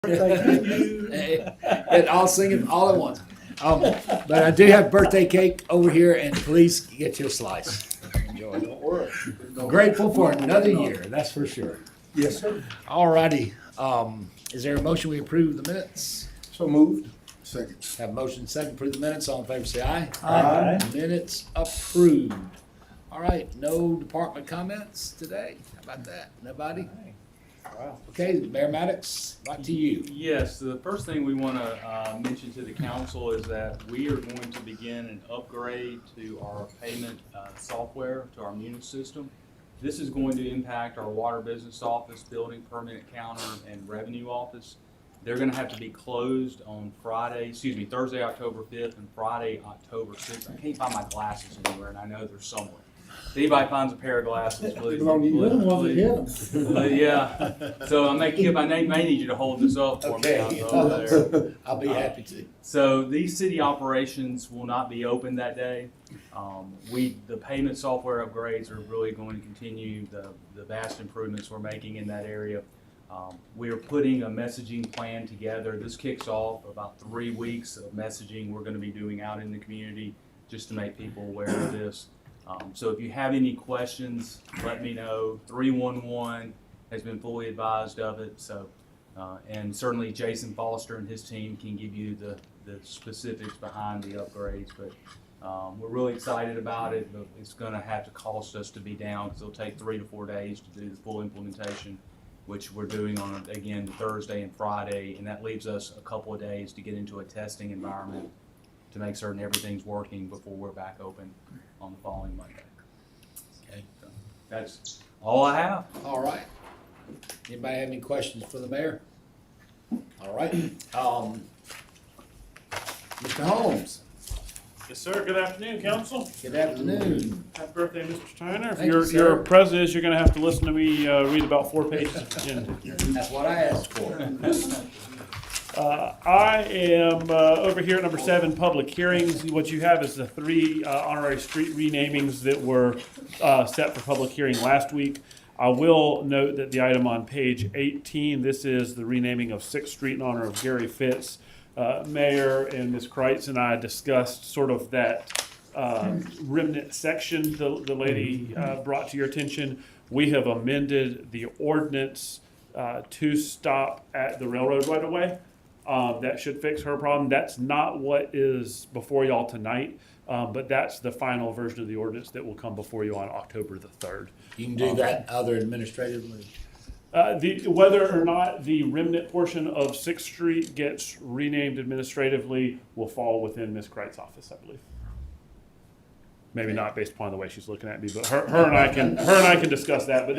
Thank you. And I'll sing it all at once. But I do have birthday cake over here, and please get your slice. Enjoy. Don't worry. Grateful for another year, that's for sure. Yes, sir. All righty. Is there a motion we approve the minutes? So moved. Second. Have a motion second, approve the minutes. All in favor, say aye. Aye. Minutes approved. All right, no department comments today? How about that? Nobody? Wow. Okay, Mayor Maddox, back to you. Yes, the first thing we want to mention to the council is that we are going to begin an upgrade to our payment software, to our Munis system. This is going to impact our water business office, building permit counter, and revenue office. They're going to have to be closed on Thursday, October 5th and Friday, October 6th. I can't find my glasses anywhere, and I know they're somewhere. If anybody finds a pair of glasses, please. Yeah. So I may need you to hold this up for me Okay. over there. I'll be happy to. So these city operations will not be open that day. The payment software upgrades are really going to continue the vast improvements we're making in that area. We are putting a messaging plan together. This kicks off about 3 weeks of messaging we're going to be doing out in the community just to make people aware of this. So if you have any questions, let me know. 311 has been fully advised of it. So, and certainly Jason Foster and his team can give you the specifics behind the upgrades. But we're really excited about it. But it's going to have to cost us to be down because it'll take 3 to 4 days to do the full implementation, which we're doing on, again, Thursday and Friday. And that leaves us a couple of days to get into a testing environment to make certain everything's working before we're back open on the following Monday. Okay. So that's all I have. All right. Anybody have any questions for the mayor? All right. Mr. Holmes, Yes, sir. Good afternoon, council. good afternoon. Happy birthday, Mr. Tyner. If Thank you, your sir. president, you're going to have to listen to me read about 4 pages of agenda. That's what I asked for. I am over here at number 7, public hearings. What you have is the 3 honorary street renamings that were set for public hearing last week. I will note that the item on page 18, this is the renaming of 6th Street in honor of Gary Fitz. Mayor and Ms. Kreitz and I discussed sort of that remnant section the lady brought to your attention. We have amended the ordinance to stop at the railroad right away. That should fix her problem. That's not what is before y'all tonight, but that's the final version of the ordinance that will come before you on October the 3rd. You can do that other administratively. Whether or not the remnant portion of 6th Street gets renamed administratively will fall within Ms. Kreitz's office, I believe. Maybe not based upon the way she's looking at me, but her and I can discuss that. But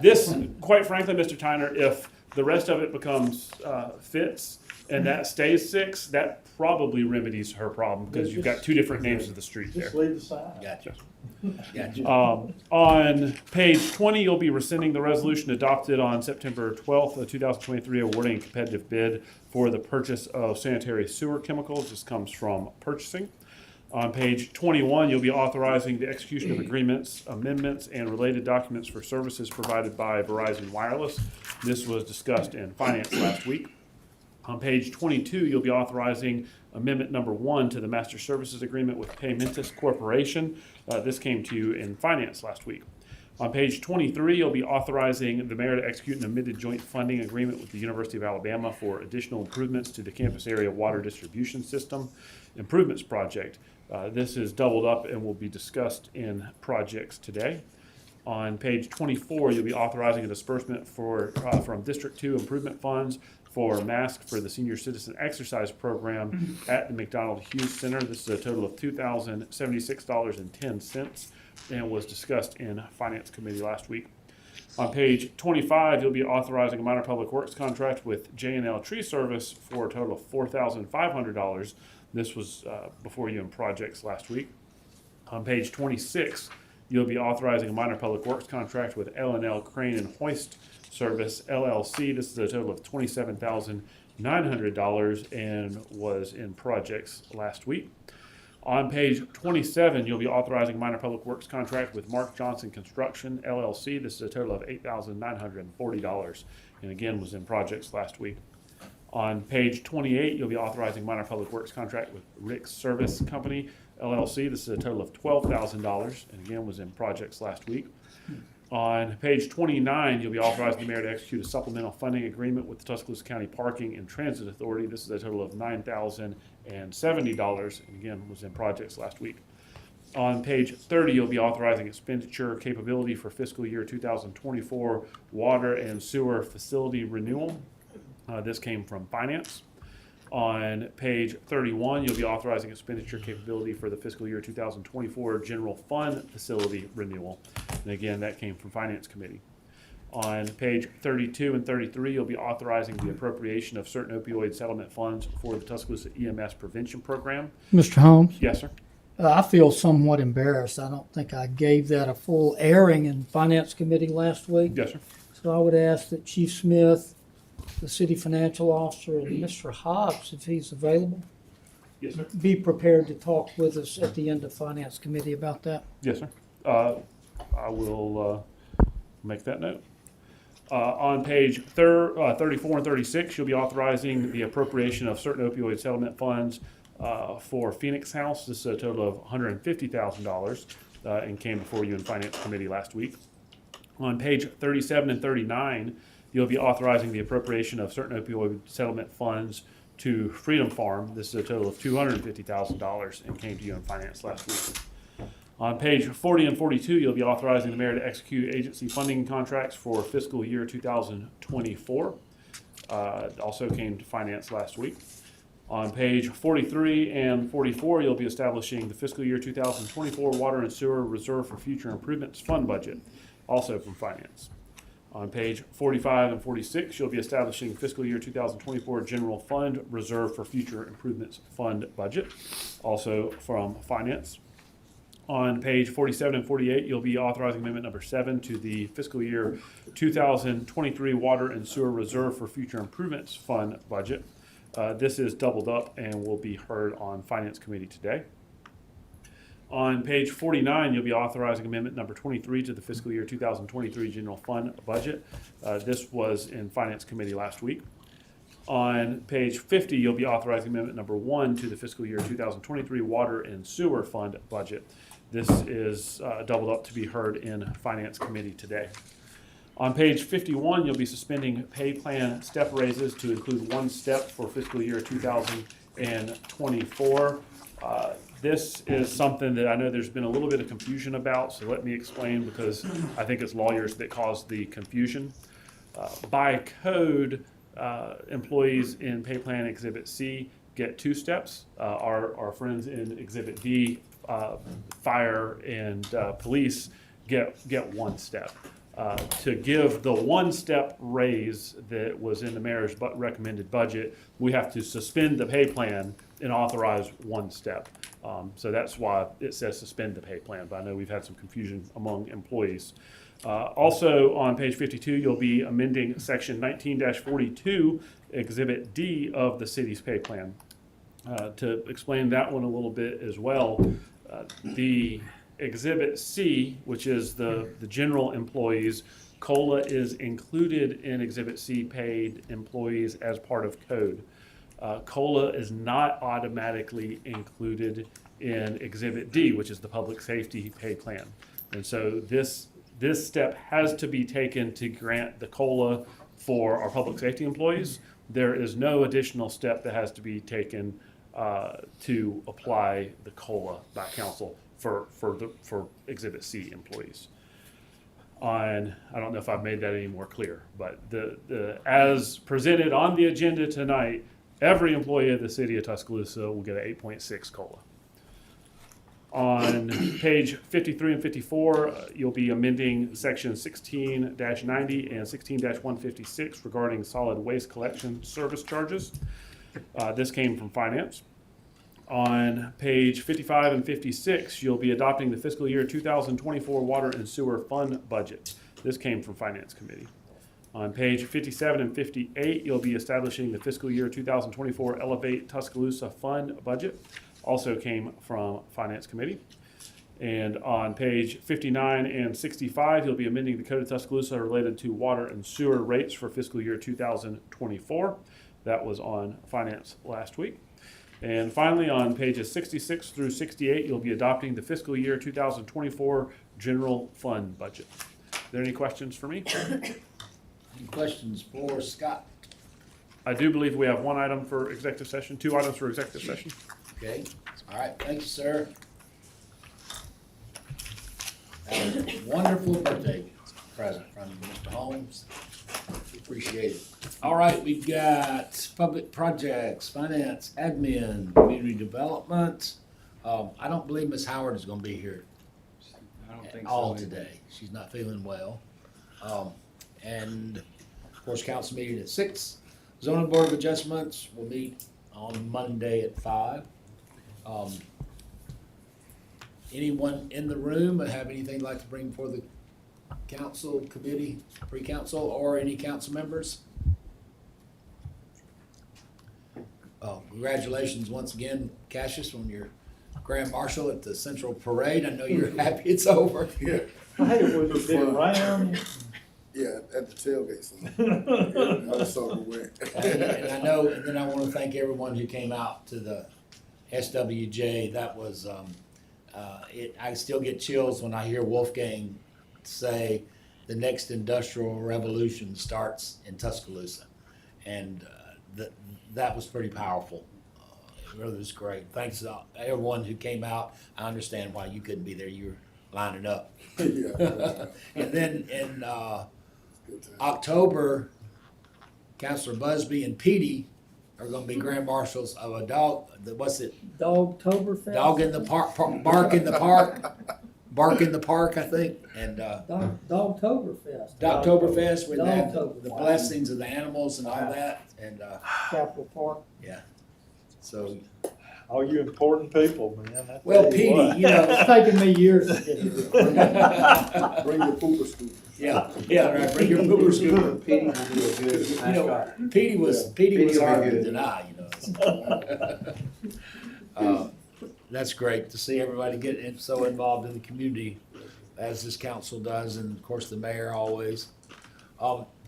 this, quite frankly, Mr. Tyner, if the rest of it becomes Fitz and that stays 6, that probably remedies her problem because you've got 2 different names of the street there. Just leave the sign. Gotcha. Gotcha. On page 20, you'll be rescinding the resolution adopted on September 12th of 2023 awarding a competitive bid for the purchase of sanitary sewer chemicals. This comes from purchasing. On page 21, you'll be authorizing the execution of agreements, amendments, and related documents for services provided by Verizon Wireless. This was discussed in finance last week. On page 22, you'll be authorizing amendment number 1 to the master services agreement with Paymentus Corporation. This came to you in finance last week. On page 23, you'll be authorizing the mayor to execute an amended joint funding agreement with the University of Alabama for additional improvements to the campus area water distribution system improvements project. This is doubled up and will be discussed in projects today. On page 24, you'll be authorizing a disbursement from District 2 improvement funds for masks for the senior citizen exercise program at the McDonald Hughes Center. This is a total of $2,076.10 and was discussed in Finance Committee last week. On page 25, you'll be authorizing a minor public works contract with J&L Tree Service for a total of $4,500. This was before you in projects last week. On page 26, you'll be authorizing a minor public works contract with L&L Crane and Hoist Service, LLC. This is a total of $27,900 and was in projects last week. On page 27, you'll be authorizing a minor public works contract with Mark Johnson Construction, LLC. This is a total of $8,940 and again was in projects last week. On page 28, you'll be authorizing minor public works contract with Rick's Service Company, LLC. This is a total of $12,000, and again, was in projects last week. On page 29, you'll be authorizing the mayor to execute a supplemental funding agreement with the Tuscaloosa County Parking and Transit Authority. This is a total of $9,070, and again, was in projects last week. On page 30, you'll be authorizing expenditure capability for fiscal year 2024 water and sewer facility renewal. This came from finance. On page 31, you'll be authorizing expenditure capability for the fiscal year 2024 general fund facility renewal. And again, that came from finance committee. On page 32 and 33, you'll be authorizing the appropriation of certain opioid settlement funds for the Tuscaloosa EMS prevention program. Mr. Holmes, Yes, sir. I feel somewhat embarrassed. I don't think I gave that a full airing in Finance Committee last week. Yes, sir. So I would ask that Chief Smith, the City Financial Officer, and Mr. Hobbs, if he's available, Yes, sir. be prepared to talk with us at the end of Finance Committee about that. Yes, sir. I will make that note. On page 34 and 36, you'll be authorizing the appropriation of certain opioid settlement funds for Phoenix House. This is a total of $150,000 and came before you in Finance Committee last week. On page 37 and 39, you'll be authorizing the appropriation of certain opioid settlement funds to Freedom Farm. This is a total of $250,000 and came to you in Finance last week. On page 40 and 42, you'll be authorizing the mayor to execute agency funding contracts for fiscal year 2024. Also came to Finance last week. On page 43 and 44, you'll be establishing the fiscal year 2024 Water and Sewer Reserve for Future Improvements Fund budget, also from Finance. On page 45 and 46, you'll be establishing fiscal year 2024 General Fund Reserve for Future Improvements Fund budget, also from Finance. On page 47 and 48, you'll be authorizing amendment number 7 to the fiscal year 2023 Water and Sewer Reserve for Future Improvements Fund budget. This is doubled up and will be heard on Finance Committee today. On page 49, you'll be authorizing amendment number 23 to the fiscal year 2023 General Fund budget. This was in Finance Committee last week. On page 50, you'll be authorizing amendment number 1 to the fiscal year 2023 Water and Sewer Fund budget. This is doubled up to be heard in Finance Committee today. On page 51, you'll be suspending pay plan step raises to include 1 step for fiscal year 2024. This is something that I know there's been a little bit of confusion about, so let me explain because I think it's lawyers that caused the confusion. By code, employees in pay plan Exhibit C get 2 steps. Our friends in Exhibit D, fire and police, get 1 step. To give the 1 step raise that was in the mayor's recommended budget, we have to suspend the pay plan and authorize 1 step. So that's why it says suspend the pay plan, but I know we've had some confusion among employees. Also on page 52, you'll be amending section 19-42, Exhibit D of the city's pay plan. To explain that one a little bit as well, the Exhibit C, which is the general employees, COLA is included in Exhibit C paid employees as part of code. COLA is not automatically included in Exhibit D, which is the public safety pay plan. And so this step has to be taken to grant the COLA for our public safety employees. There is no additional step that has to be taken to apply the COLA by council for Exhibit C employees. I don't know if I've made that any more clear, but as presented on the agenda tonight, every employee of the city of Tuscaloosa will get an 8.6 COLA. On page 53 and 54, you'll be amending section 16-90 and 16-156 regarding solid waste collection service charges. This came from Finance. On page 55 and 56, you'll be adopting the fiscal year 2024 Water and Sewer Fund budget. This came from Finance Committee. On page 57 and 58, you'll be establishing the fiscal year 2024 Elevate Tuscaloosa Fund budget. Also came from Finance Committee. And on page 59 and 65, you'll be amending the Code of Tuscaloosa related to water and sewer rates for fiscal year 2024. That was on finance last week. And finally, on pages 66 through 68, you'll be adopting the fiscal year 2024 general fund budget. Are there any questions for me? Any questions for Scott? I do believe we have one item for executive session, 2 items for executive session. Okay, all right, thank you, sir. That was a wonderful birthday present from Mr. Holmes. Appreciate it. All right, we've got public projects, finance, admin, community development. I don't believe Ms. Howard is gonna be here I don't at think all so. today. She's not feeling well. And of course, council meeting at 6. Zoning Board of Adjustments will meet on Monday at 5. Anyone in the room have anything they'd like to bring before the council committee, pre-council, or any council members? Congratulations once again, Cassius, on your grand marshal at the Central Parade. I know you're happy it's over. Yeah, I hate it when you been around. yeah, at the tailgate. So. Yeah, I was so aware. And I know, and then I want to thank everyone who came out to the SWJ. That was, I still get chills when I hear Wolfgang say the next industrial revolution starts in Tuscaloosa. And that was pretty powerful. It really was great. Thanks to everyone who came out. I understand why you couldn't be there. You were lining up. Yeah. And then in Good time. October, Councilor Busby and Petey are gonna be grand marshals of a what's it? Dogtoberfest? Dog in the park, bark in the park, bark in the park, I think, and, Dogtoberfest. Oktoberfest, where they have the Dogtober. blessings of the animals and all that, and, Capitol Park. so, All you important people, man. I well, tell you Petey, what. you know. It's taken me years to get here. Bring your pooper scoop. Yeah, right, bring your pooper scooper. Petey will be a good You know, mascot. Petey was Petey will be harder good. than I, you know. That's great to see everybody get so involved in the community as this council does, and of course the mayor always.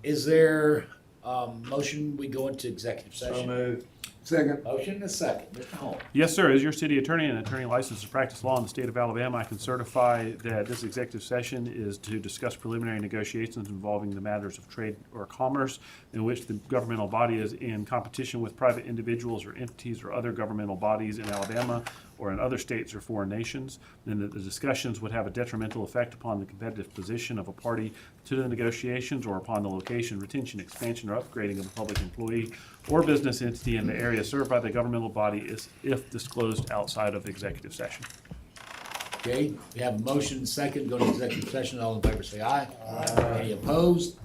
Is there motion we go into executive So session? moved. Second. Motion and a second, Mr. Holmes. Yes, sir. As your city attorney and attorney licensed to practice law in the state of Alabama, I can certify that this executive session is to discuss preliminary negotiations involving the matters of trade or commerce in which the governmental body is in competition with private individuals or entities or other governmental bodies in Alabama or in other states or foreign nations, and that the discussions would have a detrimental effect upon the competitive position of a party to the negotiations or upon the location, retention, expansion, or upgrading of a public employee or business entity in the area served by the governmental body is if disclosed outside of executive session. Okay, we have a motion and second, go to executive session. All in favor say aye. Any opposed?